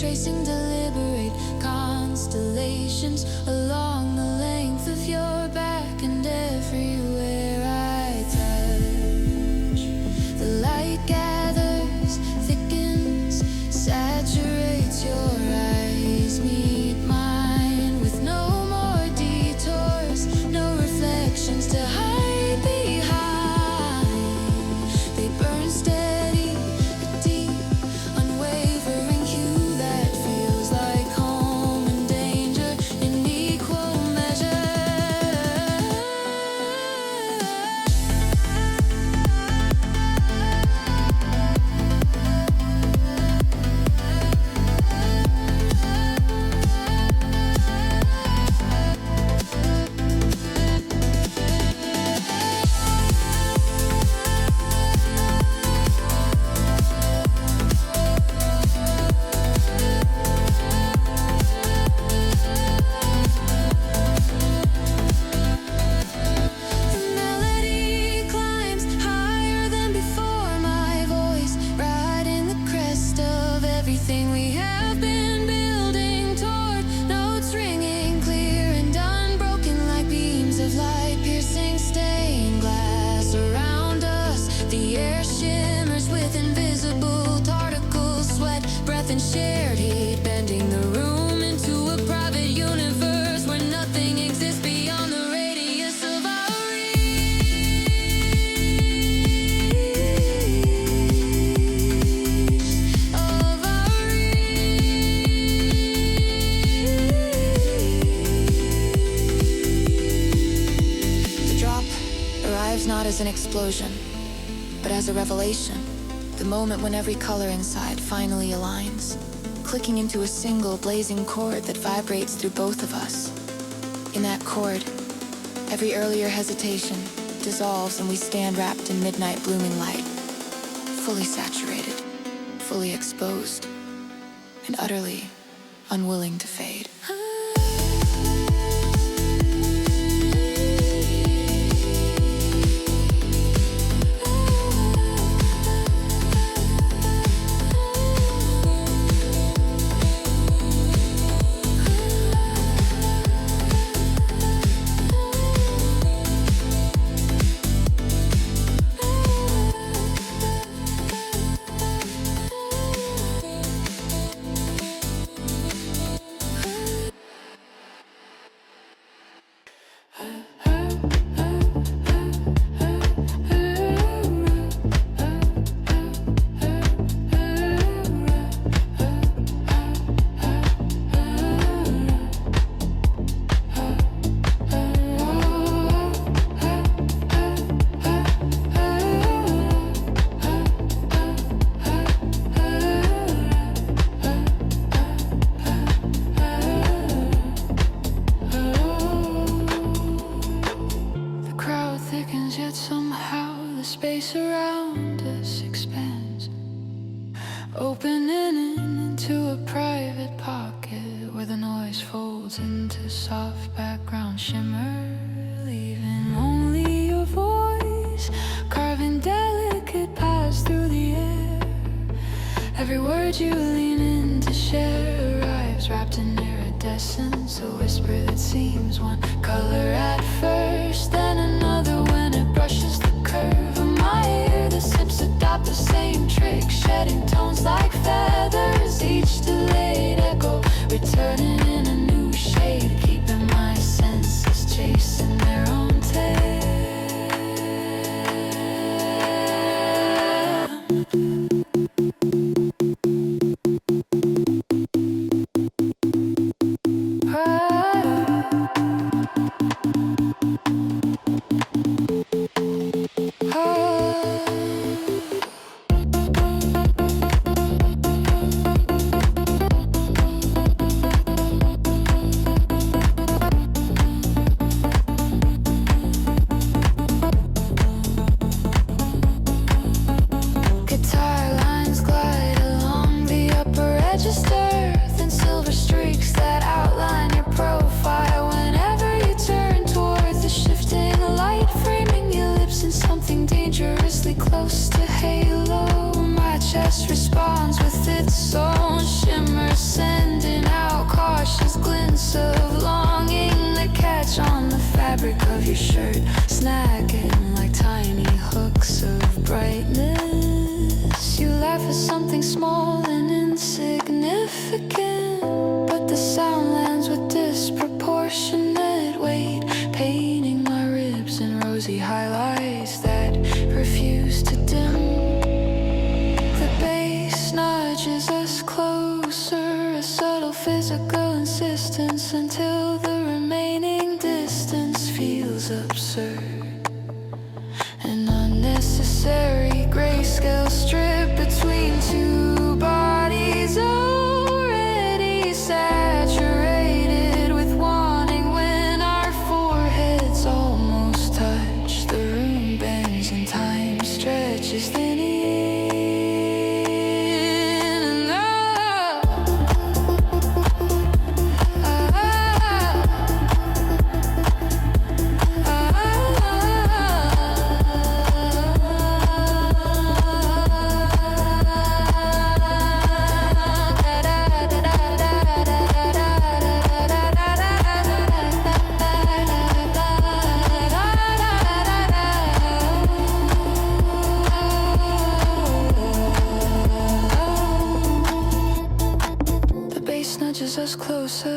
tracing deliberate constellations along the length of your back, and everywhere I touch, the light gathers, thickens, saturates. Your eyes meet mine with no more detours, no reflections to hide behind. They burn steady, a deep, unwavering hue that feels like home and danger in equal measure. The melody climbs higher than before, my voice riding the crest of everything we have been building toward. Notes ringing clear and unbroken like beams of light piercing stained glass around us. The air shimmers with invisible particles, sweat, breath, and shared heat, bending the room into a private universe where nothing exists beyond the radius of our The drop arrives not as an explosion, but as a revelation. The moment when every color inside finally aligns, clicking into a single blazing chord that vibrates through both of us. In that chord, every earlier hesitation dissolves and we stand wrapped in midnight blooming light, fully saturated, fully exposed, and utterly unwilling to fade. The crowd thickens, yet somehow the space around us expands, opening into a private pocket where the noise folds into soft background shimmer, leaving only your voice carving delicate paths through the air. Every word you lean in to share arrives wrapped in iridescence, a whisper that seems one color at first, then another when it brushes the curve of my ear. The sips adopt the same trick, shedding tones like feathers, each delayed echo returning in a new shade, keeping my senses chasing their own tail. Close to halo, my chest responds with its own shimmer, sending out cautious glints of longing that catch on the fabric of your shirt, snagging like tiny hooks of brightness. You laugh at something small and insignificant, but the sound lands with disproportionate weight, painting my ribs in rosy highlights that refuse to dim. The bass nudges us closer, a subtle physical insistence, until the remaining distance feels absurd. An unnecessary grayscale strip between two bodies, already saturated with wanting. When our foreheads almost touch, the room bends and time stretches thin in. Nudges us closer,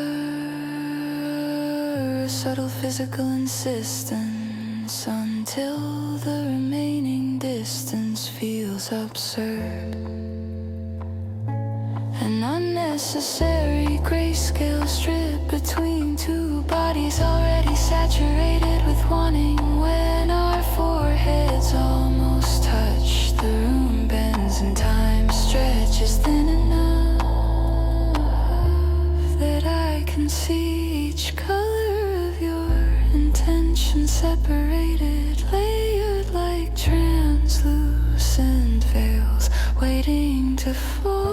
a subtle physical insistence, until the remaining distance feels absurd. An unnecessary grayscale strip between two bodies, already saturated with wanting. When our foreheads almost touch, the room bends and time stretches thin enough that I can see each color of your intention, separated, layered like translucent veils, waiting to fall.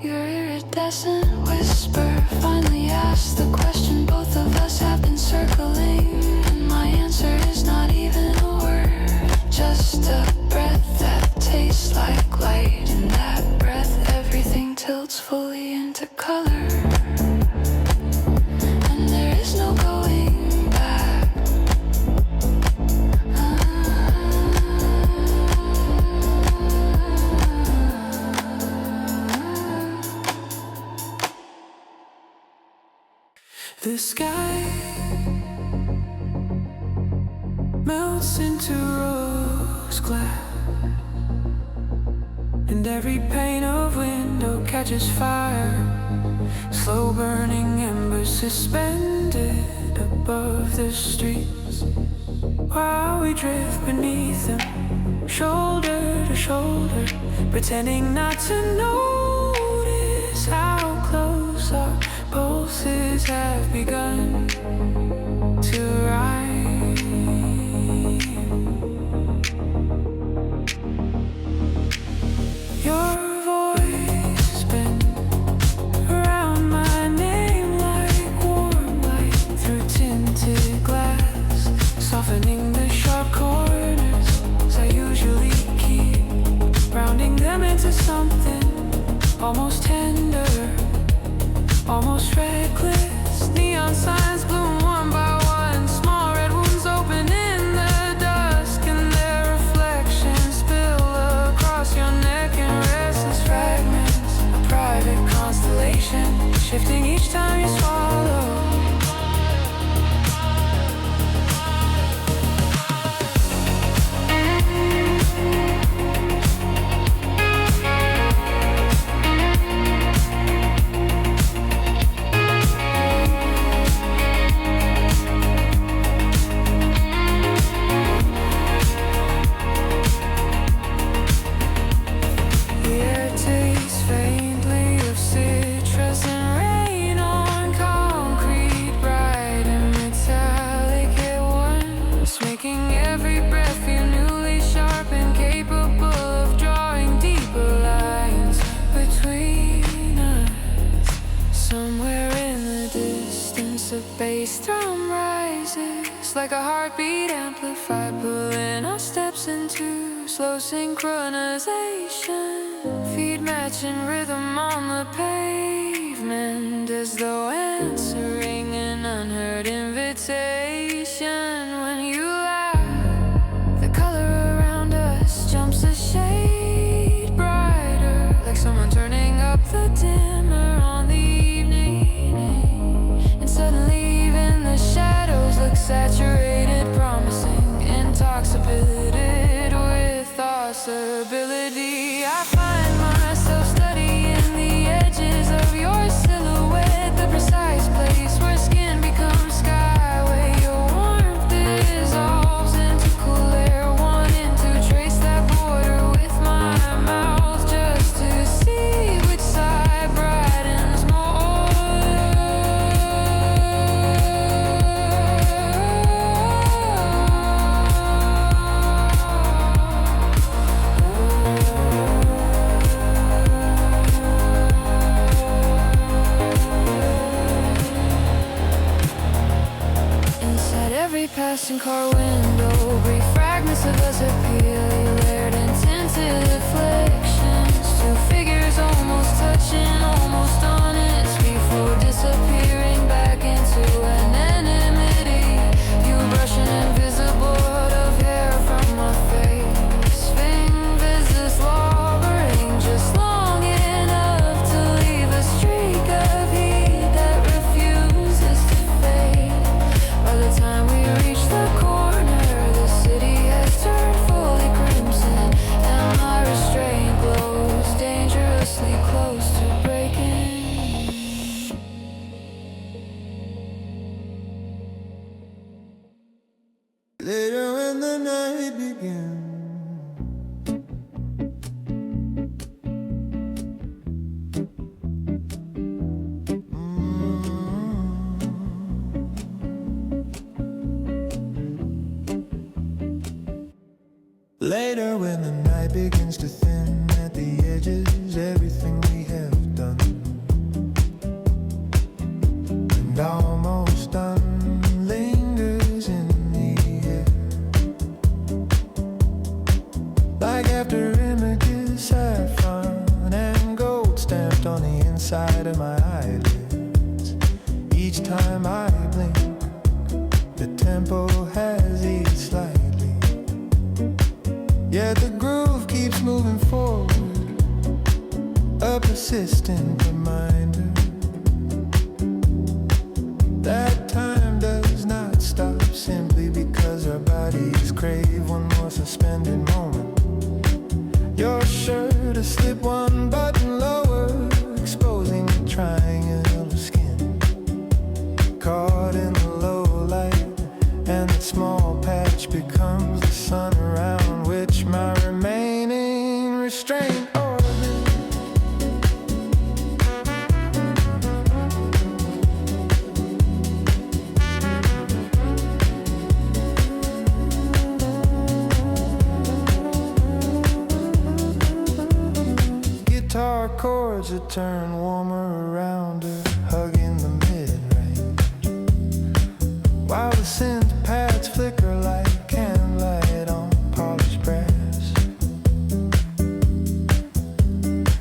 Your iridescent whisper finally asked the question both of us have been circling, and my answer is not even a word, just a breath that tastes like light. In that breath, everything tilts fully into color, and there is no going back. The sky melts into rose glass, and every pane of window catches fire, slow burning embers suspended above the streets, while we drift beneath them, shoulder to shoulder, pretending not to notice how close our pulses have begun to rise. Your voice has been around my name like warm light through tinted glass, softening the sharp corners I usually keep, rounding them into something almost tender, almost reckless. Neon signs bloom one by one, small red wounds open in the dusk, and their reflections spill across your neck in restless fragments, a private constellation, shifting each time you swallow. Somewhere in the distance, a bass drum rises, It's like a heartbeat amplified, pulling our steps into slow synchronization. Feet matching rhythm on the pavement, as though answering an unheard invitation. When you laugh, the color around us jumps a shade brighter, like someone turning up the dimmer on the evening. And suddenly even the shadows look saturated, promising, intoxicated with possibility. I find myself studying the edges of your silhouette, the precise place where skin becomes sky, where your warmth dissolves into cool air, wanting to trace that border with my mouth, just to see which side brightens more. Inside every passing car window, brief fragments of us appear, layered and tinted reflections. Two figures almost touching, almost honest, before disappearing back into anonymity. You brush an invisible hood of hair from my face, fingers slobbering just long enough to leave a streak of heat that refuses to fade. By the time we reach the corner, the city has turned fully crimson, and my restraint glows dangerously close to breaking. Later when the night begins, later when the night begins to thin at the edges, everything we have done and almost done lingers in the air, like after images, saffron and gold stamped on the inside of my eyelids. Each time I blink, the tempo has eased slightly, yet the groove keeps moving forward, a persistent reminder that time does not stop simply because our bodies crave one more suspended moment. You're sure to slip one button lower, exposing a triangle of skin caught in the low light, and that small patch becomes the sun around which my remaining restraint orbits. Guitar chords that turn warmer around her, hugging the mid-range, while the synth pads flicker like candlelight on polished brass.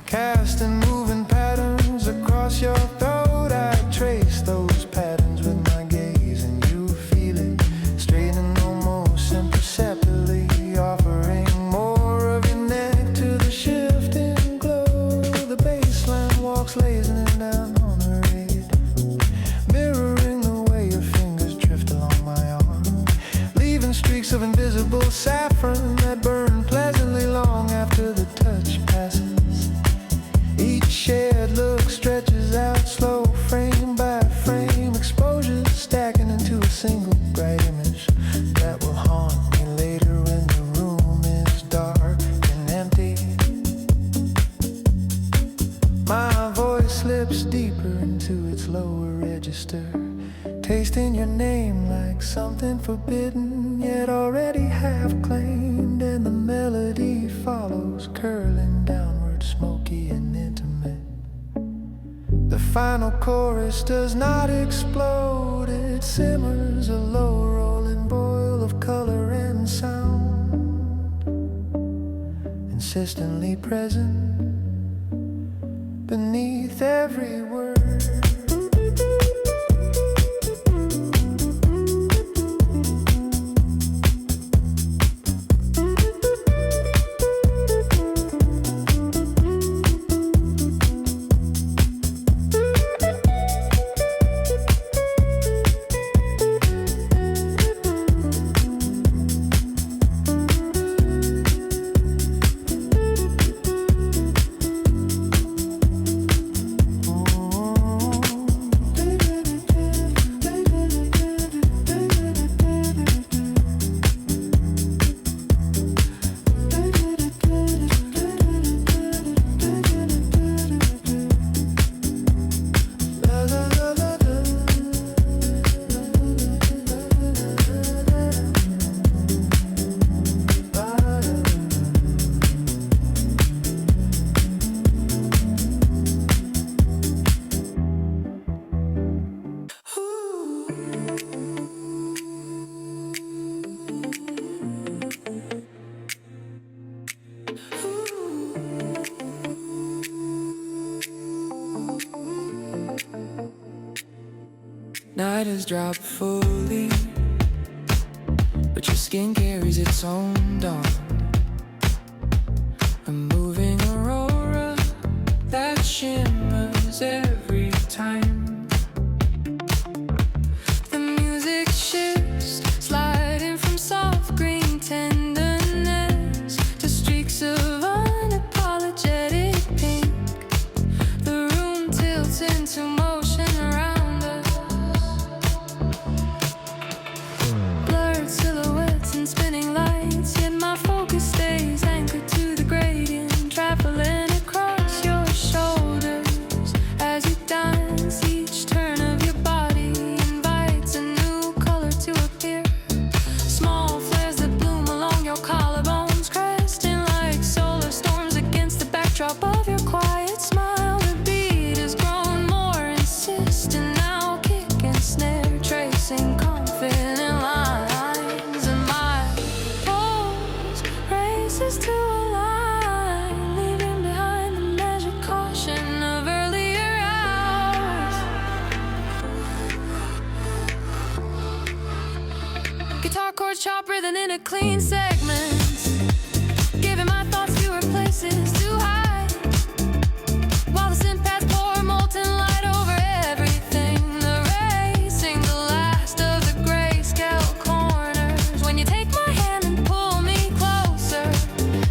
Casting moving patterns across your throat, I trace those patterns with my gaze, and you feel it straightening almost imperceptibly, offering more of your neck to the shifting glow. The bassline walks lazily down on her rhythm, mirroring the way your fingers drift along my arm, leaving streaks of invisible saffron that burn pleasantly long after the touch passes. Each shared look stretches out, slow frame by frame, exposures stacking into a single bright image that will haunt me later when the room is dark and empty. My voice slips deeper into its lower register, tasting your name like something forbidden, yet already half claimed, and the melody follows, curling downward, smoky and intimate. The final chorus does not explode, it simmers, a low rolling consistently present beneath every word. Night has dropped fully, but your skin carries its own dawn. Removing Aurora that shimmers every time. The music shifts, sliding from soft green tenderness to streaks of unapologetic pink. The room tilts into motion around us. Blurred silhouettes and spinning lights, yet my focus stays anchored to the gradient, traveling across your shoulders as you dance. Each turn of your body invites a new color to appear. Small flares that bloom along your collarbones, cresting like solar storms against the backdrop of your quiet smile. The beat has grown more insistent now, kick and snare tracing confident lines, and my pulse races to align, leaving behind the measured caution of earlier hours. Guitar chords chop rhythm into clean segments, giving my thoughts fewer places to hide, while the synth pads pour molten light over everything, erasing the last of the grayscale corners. When you take my hand and pull me closer,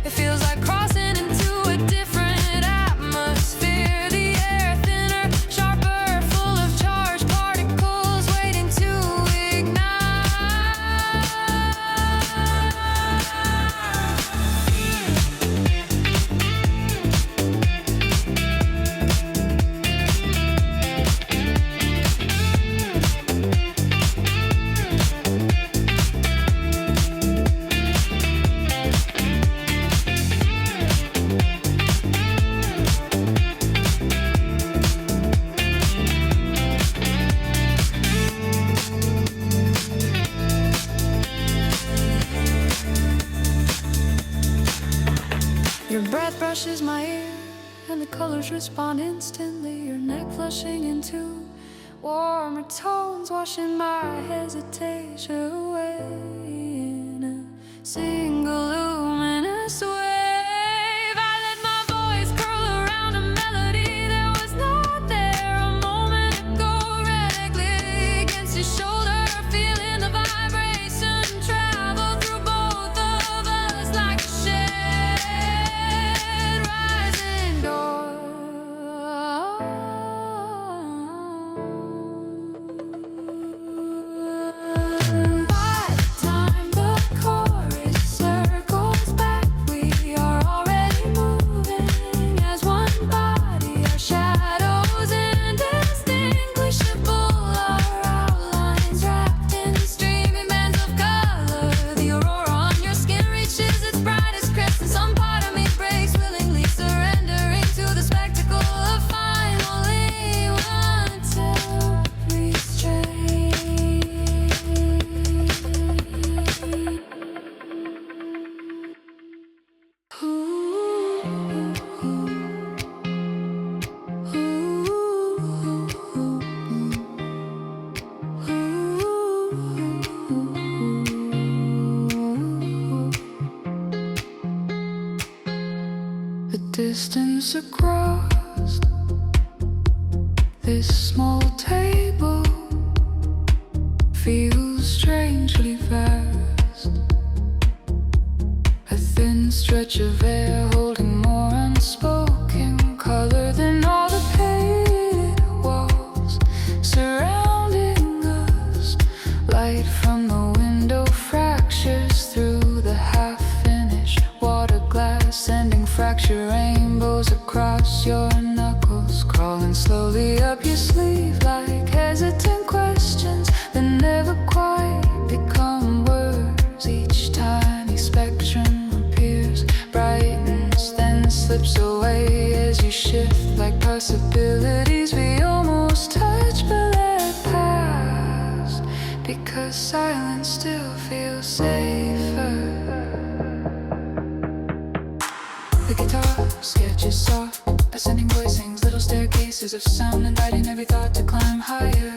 it feels like crossing into a different atmosphere. The air thinner, sharper, full of charged particles waiting to ignite. Your breath brushes my ear, and the colors respond instantly. Your neck flushing into warmer tones, washing my hesitation away in a single luminous wave. I let my voice curl around a melody that was not there a moment ago. Red glint against your shoulder, feeling the vibration travel through both of us like a shed rising door. By the time the chorus distance across this small table feels strangely vast. A thin stretch of air holding more unspoken color than all the painted walls surrounding us. Light from the window fractures through the half-finished water glass, sending fracture rainbows across your knuckles, crawling slowly up your sleeve like hesitant questions that never quite become words. Each tiny spectrum appears, brightens, then slips away as you shift like possibilities we almost touch but let pass, because silence still feels safer. The guitar sketches soft, ascending voicings, little staircases of sound, inviting every thought to climb higher,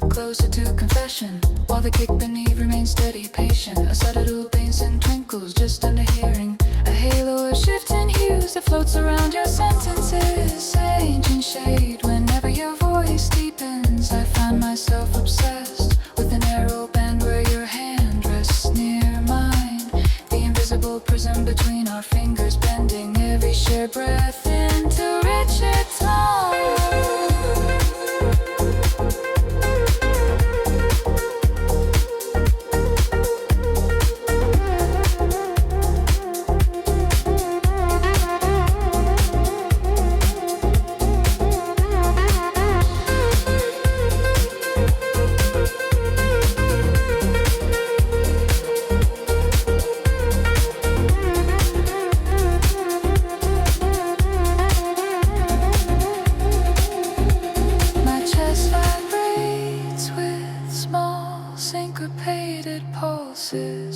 closer to confession, while the kick beneath remains steady, patient. A subtle bass and twinkles just under hearing, a halo of shifting hues that floats around your sentences. Ancient shade, whenever your voice deepens, I find myself obsessed with the narrow band where your hand rests near mine. The invisible prism between our fingers, bending every shared breath into richer tone.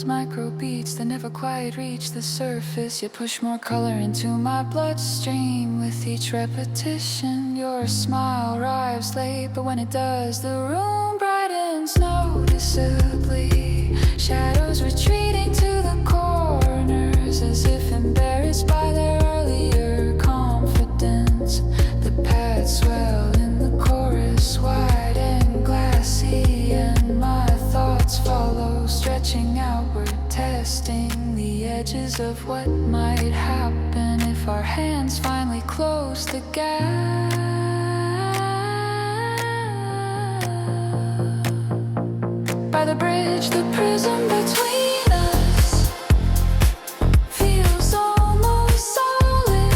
Microbeats that never quite reach the surface, yet push more color into my bloodstream with each repetition. Your smile arrives late, but when it does, the room brightens noticeably. Shadows retreating to the corners, as if embarrassed by their earlier confidence. The pads swell in the chorus, wide and glassy, and my thoughts follow, stretching outward, testing the edges of what might happen if our hands finally close the gap. By the bridge, the prism between us feels almost solid,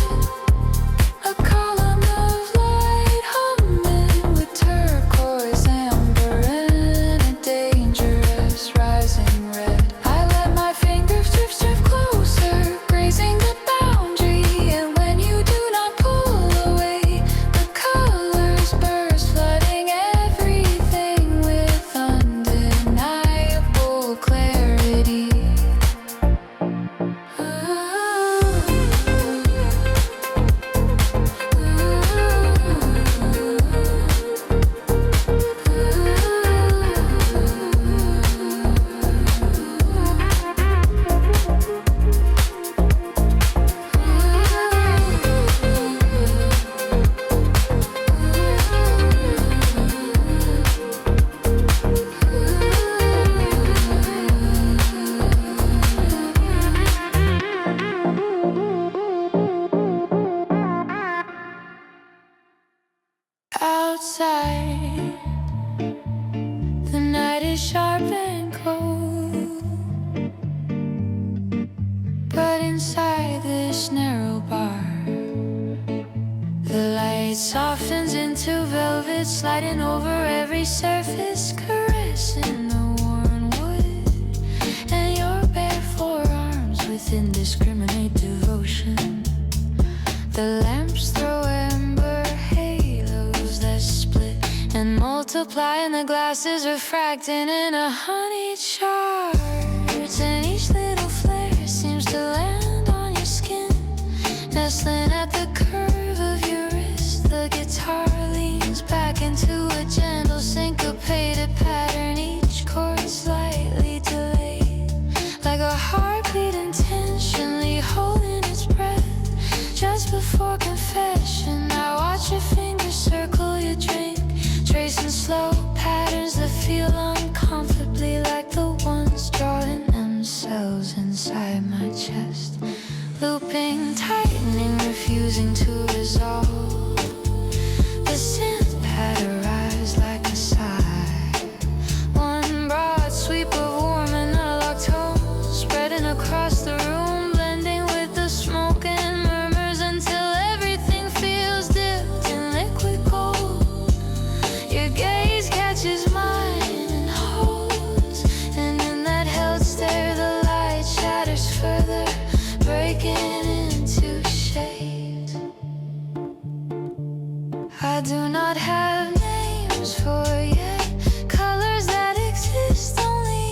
a column of light humming with turquoise, amber, and a dangerous rising red. I let my fingers drift closer, grazing the boundary, and when you do not pull away, the colors burst, flooding everything with undeniable clarity. Outside, the night is sharp and cold, but inside this narrow bar, the light softens into velvet, sliding over every surface, caressing the worn wood and your bare forearms with indiscriminate devotion. The lamps throw ember halos that split and multiply, and the glasses refracting in a honeyed shards, and each little flare seems to land on your skin, nestling at the curve of your wrist. The guitar leans back into a gentle syncopated pattern, each chord slightly delayed, like a heartbeat intentionally holding its breath just before fires inside my chest, looping, tightening, refusing to resolve. The synth patter rise like a sigh, one broad sweep of warm analog tones spreading across the room, blending with the smoke and murmurs until everything feels dipped in liquid gold. Your gaze catches mine and holds, and in that held stare the light shatters further, breaking into shades. I do not have names for yet, colors that exist only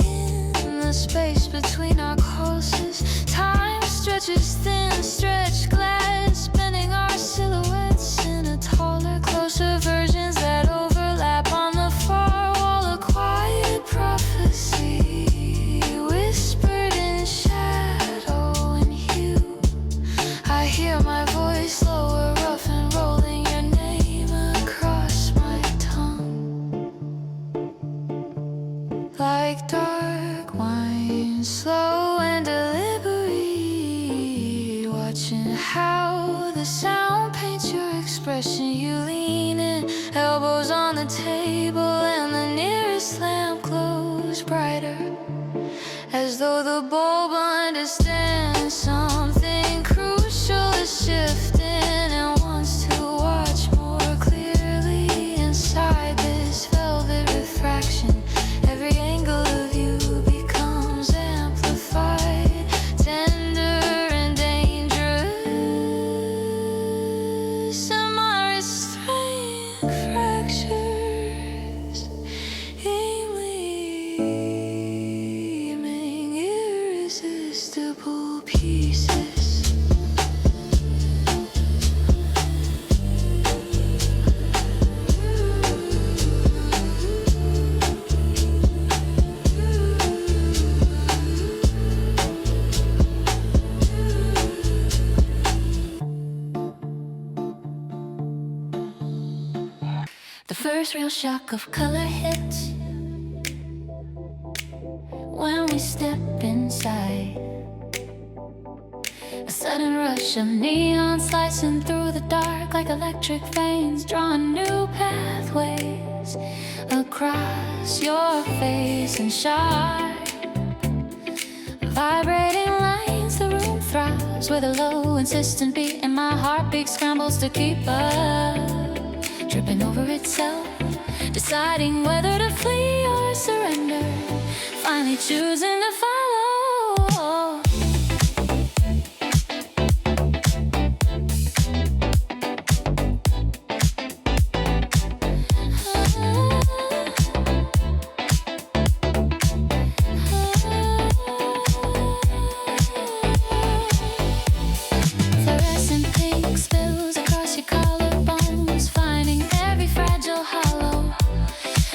in the space between our pulses. Time stretches thin, stretched glass, bending our silhouettes in a taller, closer versions that overlap on the far wall. A quiet prophecy, whispered in shadow and hue. I hear my voice lower, rough and rolling your name across my tongue. Like dark wine, slow and deliberate, watching how the sound paints your expression. You lean in, elbows on the table, and the nearest lamp glows brighter, as though the bulb understands something crucial is shifting and wants to watch more clearly inside this velvet refraction. Every angle of you becomes amplified, tender and dangerous, and my restraint fractures, gleaming irresistible pieces. The first real shock of color hits when we step inside. A sudden rush of neon slicing through the dark like electric veins, drawing new pathways across your face and sharp, vibrating lines. The room throbs with a low, insistent beat, and my heartbeat scrambles to keep up, tripping over itself, deciding whether to flee or surrender, finally choosing to follow. Fluorescent pink spills across your collarbones, finding every fragile hollow,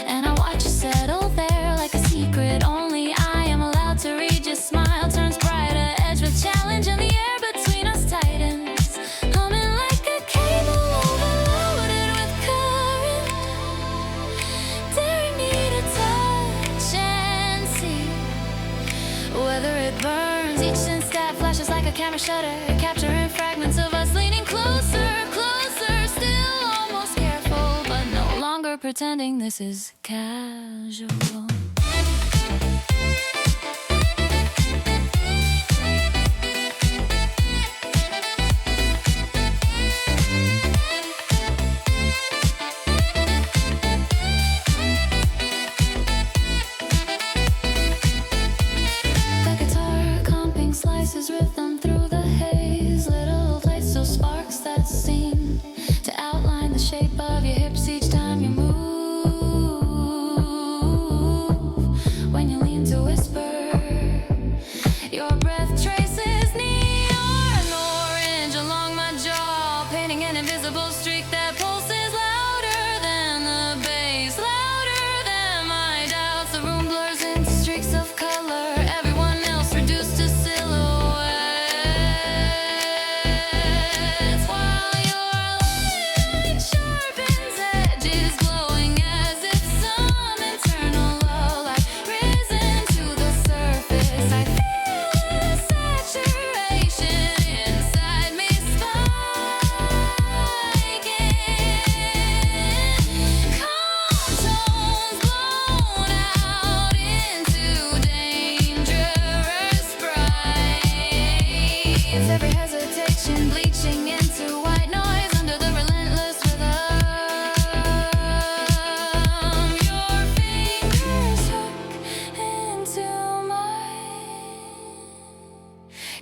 and I watch you settle there like a secret only I am allowed to read. Your smile turns brighter, edge with challenge, and the air between us tightens, humming like a cable overloaded with current, daring me to touch and see whether it burns. Each sense that flashes like a camera shutter, capturing fragments of us leaning closer, closer, still almost careful, but no longer pretending this is casual. The guitar comping slices rhythm through the haze, little lights, those sparks that seem to outline the shape of your hips each time you move.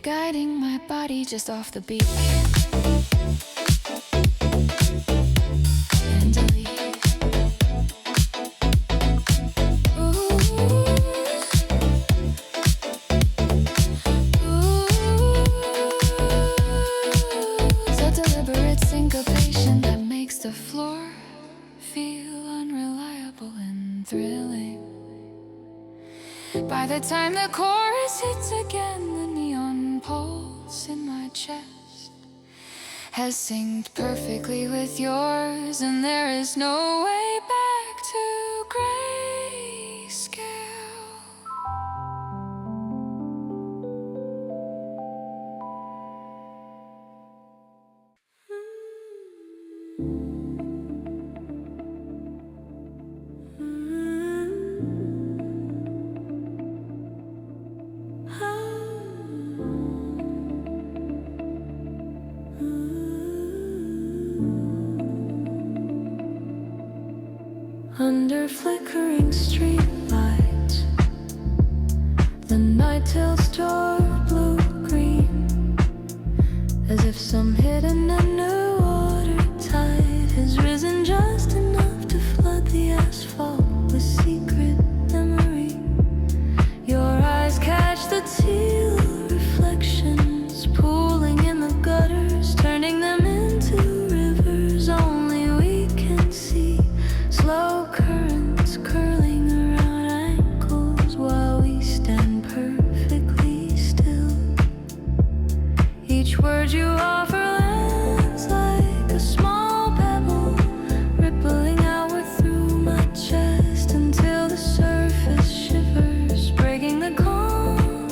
guiding my body just off the beat. The floor feel unreliable and thrilling. By the time the chorus hits again, the neon pulse in my chest has synced perfectly with yours, and there is no way back to grayscale. Under flickering streetlights, the night tilts toward blue-green, as if some hidden underwater tide has risen just enough to flood the asphalt with secret memory. Your eyes catch the teal reflections pooling in the gutters, turning them into rivers only we can see. Slow currents curling around ankles while we stand perfectly still. Each word you offer lands like a small pebble, rippling outward through my chest until the surface shivers, breaking the calm.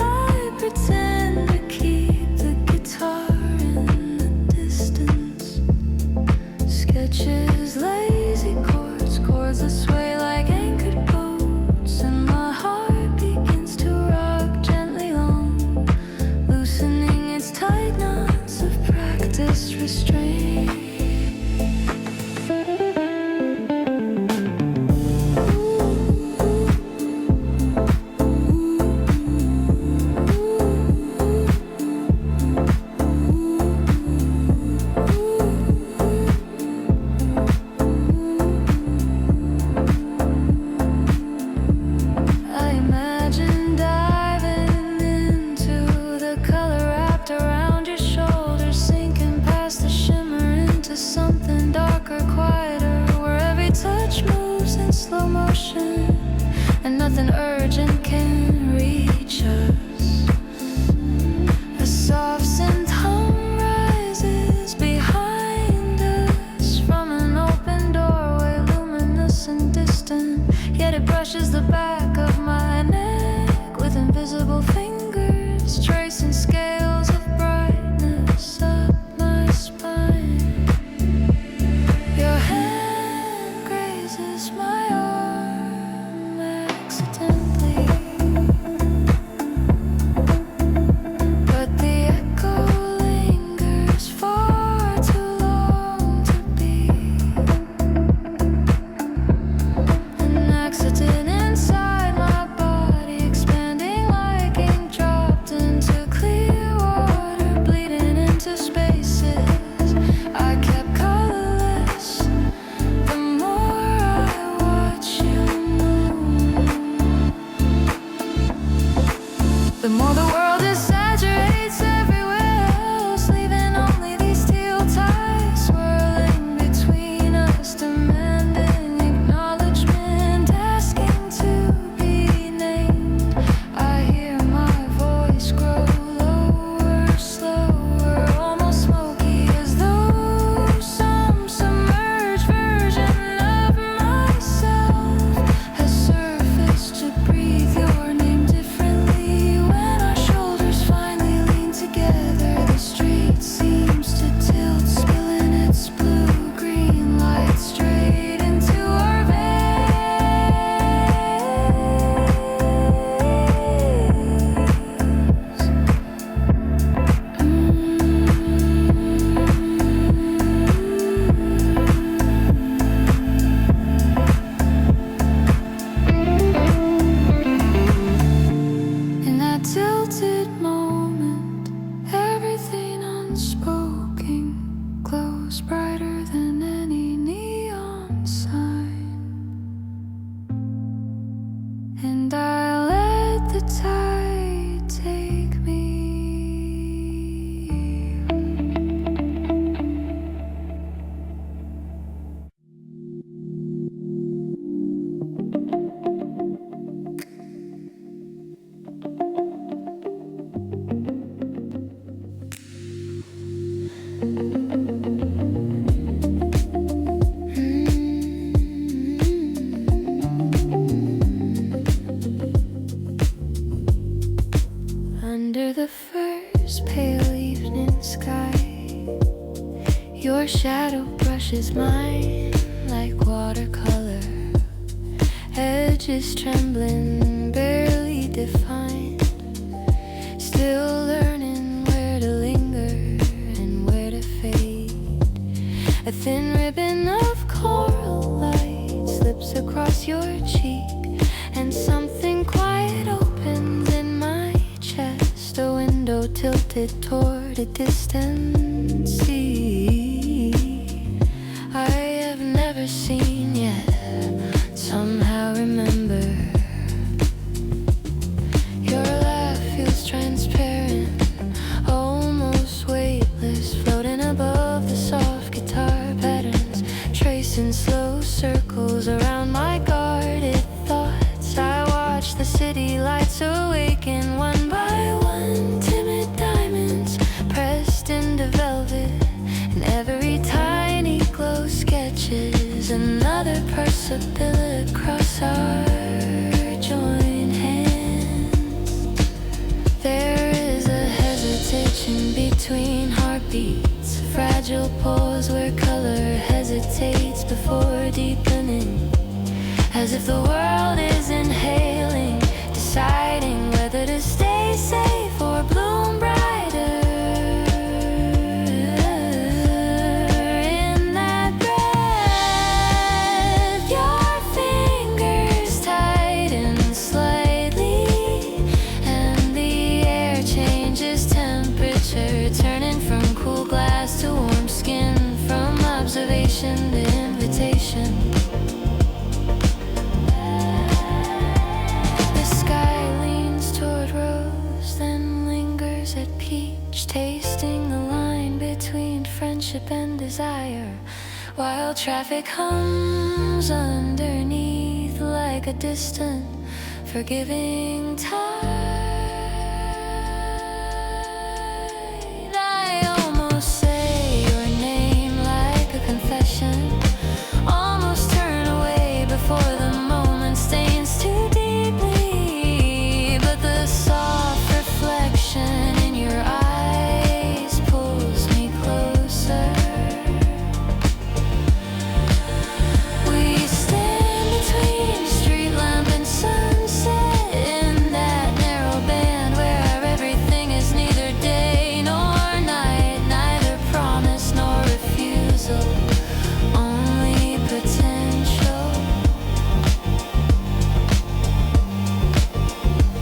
I pretend to keep the guitar in the distance. Sketches lazy chords that sway like anchored boats, and my heart begins to rock gently long, loosening its tight knots of practiced restraint. I imagine diving into the color wrapped around your shoulders, sinking past the shimmer into something darker, quieter, where every touch moves in slow motion and nothing urgent can reach us. A soft synth hum rises behind us from an open doorway, luminous and distant, yet it brushes the back of my neck with invisible fingers, tracing scales of brightness up my spine. Your hand grazes my arm accidentally, but the echo lingers far too long to be an accident inside my body, expanding like ink dropped into clear water, bleeding into spaces I kept colorless. The more I watch you move, the more the world exaggerates everywhere else, leaving only these teal tides swirling between us, demanding acknowledgement, asking to be named. I hear my voice grow lower, slower, almost smoky, as though some submerged version of myself has surfaced to breathe your name differently when our shoulders the first pale evening sky. Your shadow brushes mine like watercolor, edges trembling, barely defined. Still learning where to linger and where to fade. A thin ribbon of coral light slips across your cheek, and something quiet opens in my chest. A window tilted toward a distant sea I have never seen yet, somehow remember. Your laugh feels transparent, almost weightless, floating above the soft guitar patterns, tracing slow circles around my guarded thoughts. I watch the city lights awaken one by one, timid diamonds pressed into velvet, and every tiny glow sketches another Persepilla across our joined hands. There is a hesitation between heartbeats, a fragile pause where color hesitates before deepening, as if the world is inhaling, deciding whether to stay safe or bloom brighter. In that breath, your fingers tighten slightly, and the air changes temperature, turning from cool glass to warm skin, from observation to invitation. The sky leans toward rose, then lingers at peach, tasting the line between friendship and desire, while traffic hums underneath like a distant, forgiving tide. I almost say your name like a confession, almost turn away before the moment stains too deeply, but the soft reflection in your eyes pulls me closer. We stand between street lamp and sunset, in that narrow band where everything is neither day nor night, neither promise nor refusal, only potential.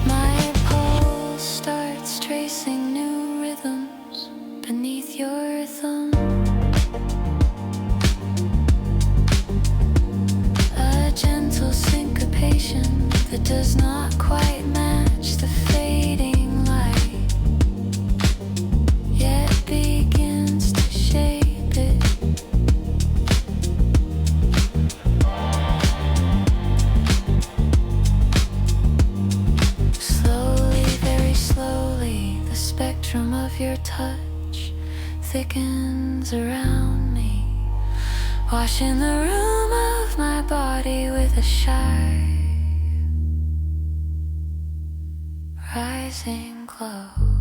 My pulse starts tracing new rhythms beneath your thumb. A gentle syncopation that does not quite match the fading light, yet begins to shape it. Slowly, very slowly, the spectrum of your touch thickens around me, washing the room of my body with a sharp rising glow.